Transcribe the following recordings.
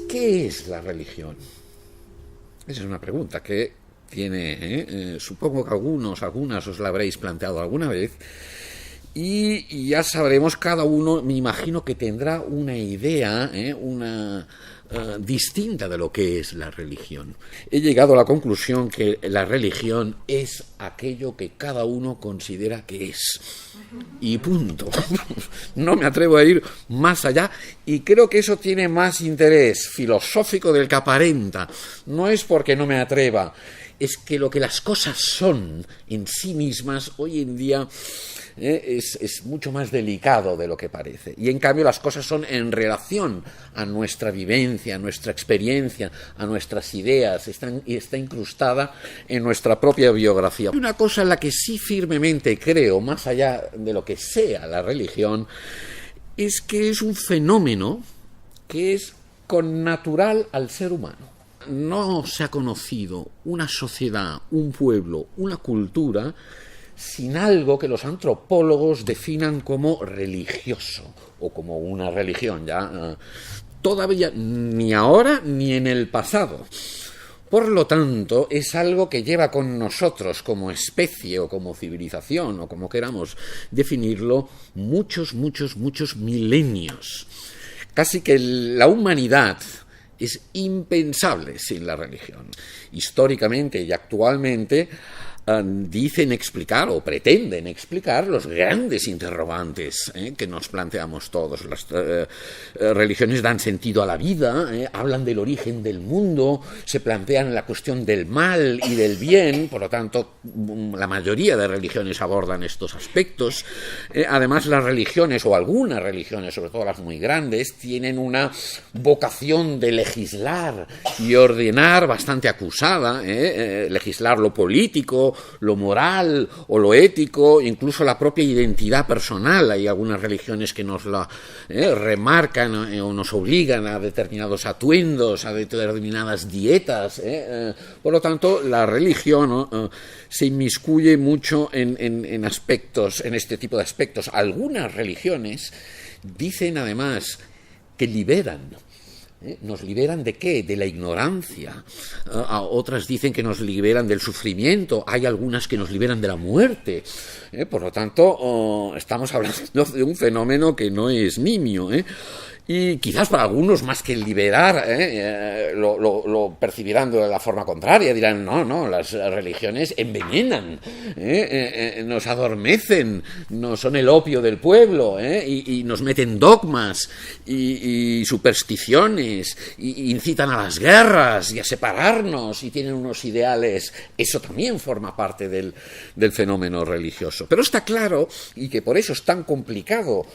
¿Qué es la religión? Esa es una pregunta que tiene, supongo que algunas os la habréis planteado alguna vez, y ya sabremos cada uno, me imagino que tendrá una idea, distinta de lo que es la religión. He llegado a la conclusión que la religión es aquello que cada uno considera que es. Y punto. No me atrevo a ir más allá y creo que eso tiene más interés filosófico del que aparenta. No es porque no me atreva, es que lo que las cosas son en sí mismas hoy en día es mucho más delicado de lo que parece. Y en cambio las cosas son en relación a nuestra vivencia, a nuestra experiencia, a nuestras ideas, está incrustada en nuestra propia biografía. Una cosa en la que sí firmemente creo, más allá de lo que sea la religión, es que es un fenómeno que es connatural al ser humano. No se ha conocido una sociedad, un pueblo, una cultura sin algo que los antropólogos definan como religioso o como una religión, todavía ni ahora ni en el pasado. Por lo tanto, es algo que lleva con nosotros como especie o como civilización o como queramos definirlo muchos milenios. Casi que la humanidad es impensable sin la religión. Históricamente y actualmente dicen explicar o pretenden explicar los grandes interrogantes que nos planteamos todos. Las religiones dan sentido a la vida, hablan del origen del mundo, se plantean la cuestión del mal y del bien, por lo tanto la mayoría de religiones abordan estos aspectos. Además las religiones, o algunas religiones, sobre todo las muy grandes, tienen una vocación de legislar y ordenar bastante acusada, legislar lo político, lo moral o lo ético, incluso la propia identidad personal. Hay algunas religiones que nos la remarcan o nos obligan a determinados atuendos, a determinadas dietas. Por lo tanto, la religión se inmiscuye mucho en aspectos, en este tipo de aspectos. Algunas religiones dicen además que liberan. ¿Nos liberan de qué? De la ignorancia. Otras dicen que nos liberan del sufrimiento. Hay algunas que nos liberan de la muerte. Por lo tanto, estamos hablando de un fenómeno que no es nimio. Y quizás para algunos, más que liberar, lo percibirán de la forma contraria. Dirán, no, las religiones envenenan, nos adormecen, no son el opio del pueblo, y nos meten dogmas y supersticiones, y incitan a las guerras y a separarnos, y tienen unos ideales. Eso también forma parte del fenómeno religioso. Pero está claro, y que por eso es tan complicado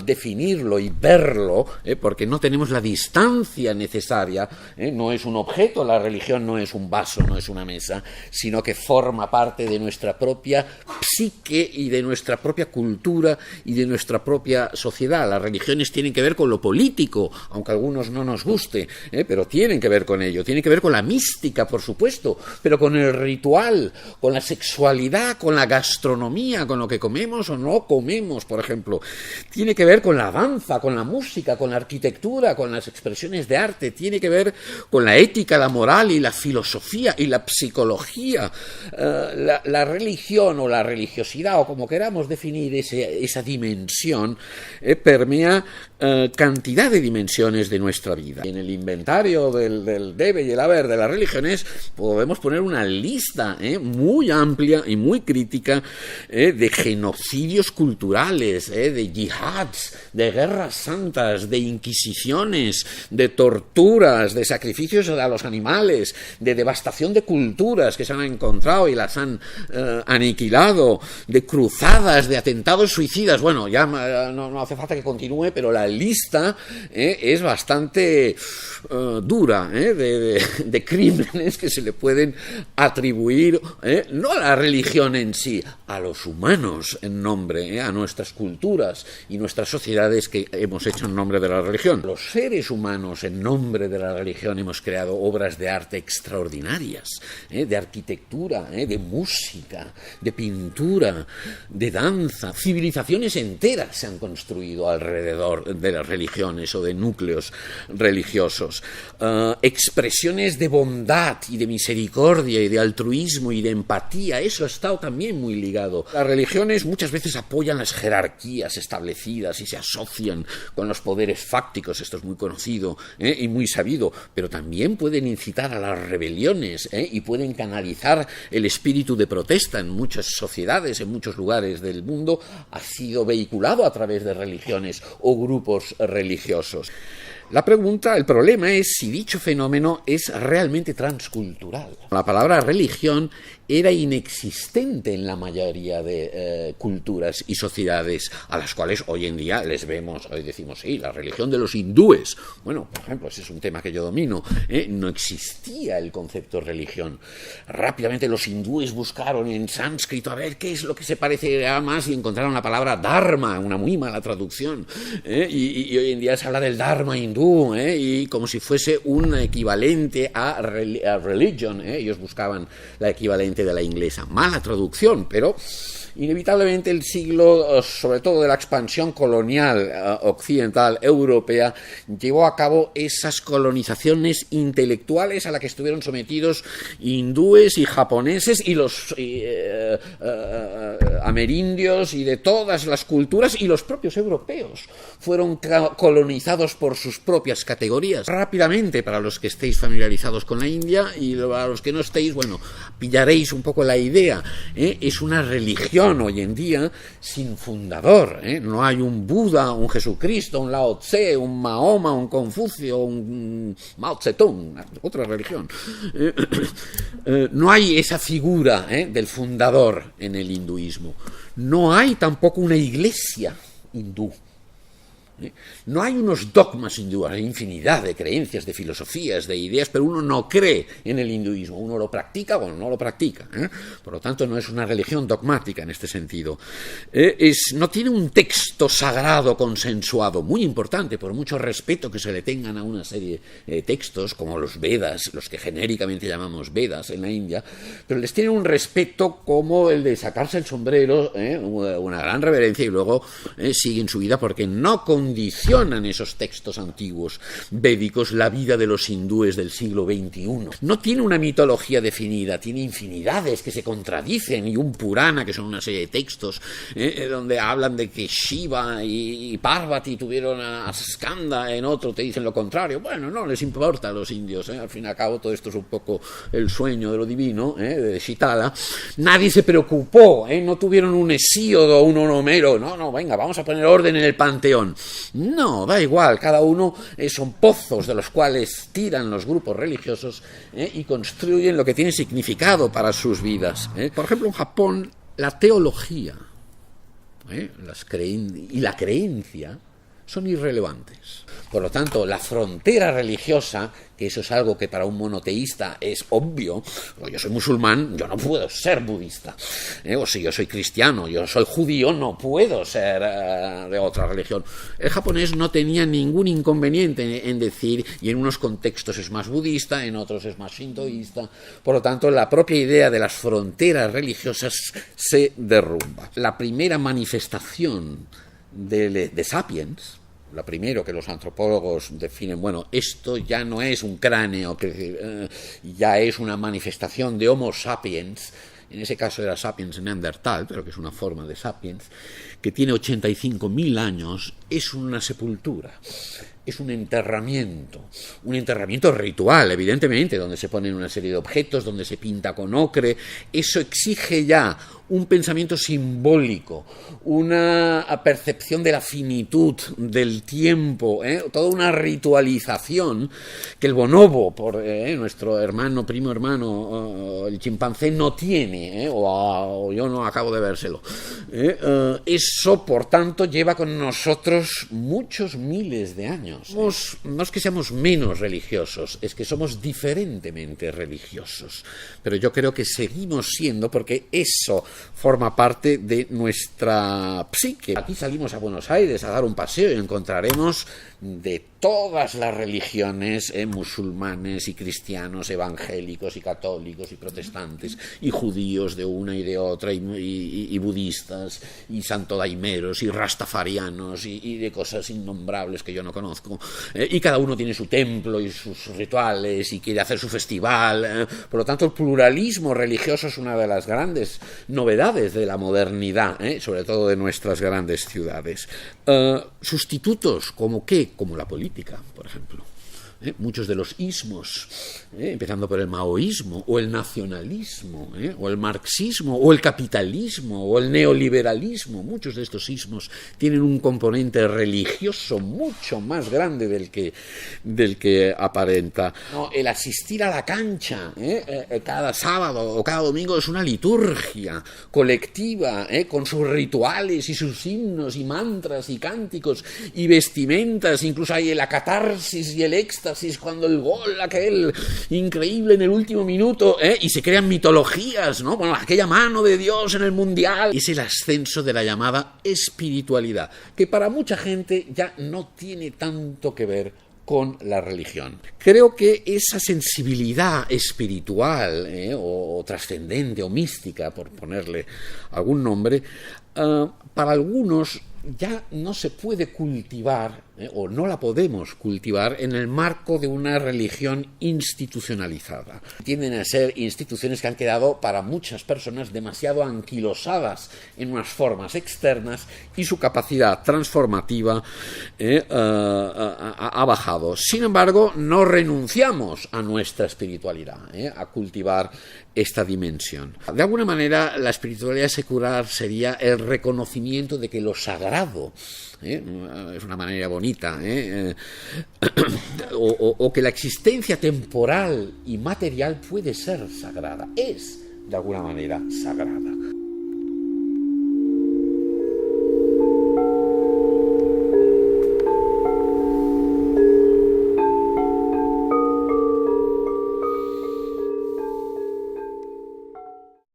definirlo y verlo, porque no tenemos la distancia necesaria, no es un objeto, la religión no es un vaso, no es una mesa, sino que forma parte de nuestra propia psique y de nuestra propia cultura y de nuestra propia sociedad. Las religiones tienen que ver con lo político, aunque a algunos no nos guste, pero tienen que ver con ello, tienen que ver con la mística, por supuesto, pero con el ritual, con la sexualidad, con la gastronomía, con lo que comemos o no comemos, por ejemplo. Tiene que ver con la danza, con la música, con la arquitectura, con las expresiones de arte, tiene que ver con la ética, la moral y la filosofía y la psicología. La religión o la religiosidad, o como queramos definir esa dimensión, permea cantidad de dimensiones de nuestra vida. En el inventario del debe y el haber de las religiones podemos poner una lista muy amplia y muy crítica de genocidios culturales, de yihads, de guerras santas, de inquisiciones, de torturas, de sacrificios a los animales, de devastación de culturas que se han encontrado y las han aniquilado, de cruzadas, de atentados suicidas. Bueno, ya no hace falta que continúe, pero la lista es bastante dura de crímenes que se le pueden atribuir, no a la religión en sí, a los humanos en nombre, a nuestras culturas y nuestras sociedades que hemos hecho en nombre de la religión. Los seres humanos en nombre de la religión hemos creado obras de arte extraordinarias, de arquitectura, de música, de pintura, de danza. Civilizaciones enteras se han construido alrededor de las religiones o de núcleos religiosos. Expresiones de bondad y de misericordia y de altruismo y de empatía, eso ha estado también muy ligado. Las religiones muchas veces apoyan las jerarquías establecidas y se asocian con los poderes fácticos, esto es muy conocido y muy sabido, pero también pueden incitar a las rebeliones y pueden canalizar el espíritu de protesta en muchas sociedades, en muchos lugares del mundo, ha sido vehiculado a través de religiones o grupos religiosos. El problema es si dicho fenómeno es realmente transcultural. La palabra religión era inexistente en la mayoría de culturas y sociedades a las cuales hoy en día les vemos, hoy decimos, sí, la religión de los hindúes. Bueno, por ejemplo, ese es un tema que yo domino, no existía el concepto religión. Rápidamente los hindúes buscaron en sánscrito a ver qué es lo que se parecía más y encontraron la palabra dharma, una muy mala traducción, y hoy en día se habla del dharma hindú, y como si fuese un equivalente a religion, ellos buscaban la equivalente de la inglesa. Mala traducción, pero inevitablemente el siglo, sobre todo de la expansión colonial occidental europea, llevó a cabo esas colonizaciones intelectuales a las que estuvieron sometidos hindúes y japoneses y los amerindios y de todas las culturas, y los propios europeos fueron colonizados por sus propias categorías. Rápidamente, para los que estéis familiarizados con la India y para los que no estéis, bueno, pillaréis un poco la idea, es una religión hoy en día sin fundador, no hay un Buda, un Jesucristo, un Lao Tse, un Mahoma, un Confucio, un Mao Zedong, otra religión. No hay esa figura del fundador en el hinduismo. No hay tampoco una iglesia hindú. No hay unos dogmas hindúes, hay infinidad de creencias, de filosofías, de ideas, pero uno no cree en el hinduismo, uno lo practica o no lo practica. Por lo tanto, no es una religión dogmática en este sentido. No tiene un texto sagrado consensuado, muy importante, por mucho respeto que se le tengan a una serie de textos, como los Vedas, los que genéricamente llamamos Vedas en la India, pero les tiene un respeto como el de sacarse el sombrero, una gran reverencia, y luego siguen su vida porque no condicionan esos textos antiguos védicos la vida de los hindúes del siglo XXI. No tiene una mitología definida, tiene infinidades que se contradicen, y un Purana, que son una serie de textos donde hablan de que Shiva y Parvati tuvieron a Skanda, en otro te dicen lo contrario. Bueno, no les importa a los indios, al fin y al cabo todo esto es un poco el sueño de lo divino, de Shitala. Nadie se preocupó, no tuvieron un Hesíodo, un Homero, no, venga, vamos a poner orden en el panteón. No, da igual, cada uno son pozos de los cuales tiran los grupos religiosos y construyen lo que tiene significado para sus vidas. Por ejemplo, en Japón, la teología y la creencia son irrelevantes. Por lo tanto, la frontera religiosa, que eso es algo que para un monoteísta es obvio, yo soy musulmán, yo no puedo ser budista, o si yo soy cristiano, yo soy judío, no puedo ser de otra religión. El japonés no tenía ningún inconveniente en decir, y en unos contextos es más budista, en otros es más shintoísta. Por lo tanto, la propia idea de las fronteras religiosas se derrumba. La primera manifestación de Sapiens, lo primero que los antropólogos definen, bueno, esto ya no es un cráneo, ya es una manifestación de Homo sapiens, en ese caso era Sapiens neandertal, pero que es una forma de Sapiens, que tiene 85.000 años, es una sepultura. Es un enterramiento ritual, evidentemente, donde se ponen una serie de objetos, donde se pinta con ocre. Eso exige ya un pensamiento simbólico, una percepción de la finitud, del tiempo, toda una ritualización que el bonobo, por nuestro primo hermano, el chimpancé, no tiene, o yo no acabo de vérselo. Eso, por tanto, lleva con nosotros muchos miles de años. años. No es que seamos menos religiosos, es que somos diferentemente religiosos. Pero yo creo que seguimos siendo, porque eso forma parte de nuestra psique. Aquí salimos a Buenos Aires a dar un paseo y encontraremos de todas las religiones, musulmanes y cristianos, evangélicos y católicos y protestantes, y judíos de una y de otra, y budistas, y santodaimeros, y rastafarianos, y de cosas innombrables que yo no conozco. Y cada uno tiene su templo y sus rituales, y quiere hacer su festival. Por lo tanto, el pluralismo religioso es una de las grandes novedades de la modernidad, sobre todo de nuestras grandes ciudades. Sustitutos, ¿como qué? Como la política, por ejemplo. Muchos de los ismos, empezando por el maoísmo, o el nacionalismo, o el marxismo, o el capitalismo, o el neoliberalismo, muchos de estos ismos tienen un componente religioso mucho más grande del que aparenta. No, el asistir a la cancha cada sábado o cada domingo es una liturgia colectiva, con sus rituales y sus himnos y mantras y cánticos y vestimentas, incluso hay la catarsis y el éxtasis cuando el gol aquel increíble en el último minuto, y se crean mitologías, ¿no? Bueno, aquella mano de Dios en el mundial. Es el ascenso de la llamada espiritualidad, que para mucha gente ya no tiene tanto que ver con la religión. Creo que esa sensibilidad espiritual, o trascendente o mística, por ponerle algún nombre, para algunos ya no se puede cultivar, o no la podemos cultivar en el marco de una religión institucionalizada. Tienden a ser instituciones que han quedado para muchas personas demasiado anquilosadas en unas formas externas, y su capacidad transformativa ha bajado. Sin embargo, no renunciamos a nuestra espiritualidad, a cultivar esta dimensión. De alguna manera, la espiritualidad secular sería el reconocimiento de que lo sagrado, es una manera bonita, o que la existencia temporal y material puede ser sagrada, es de alguna manera sagrada.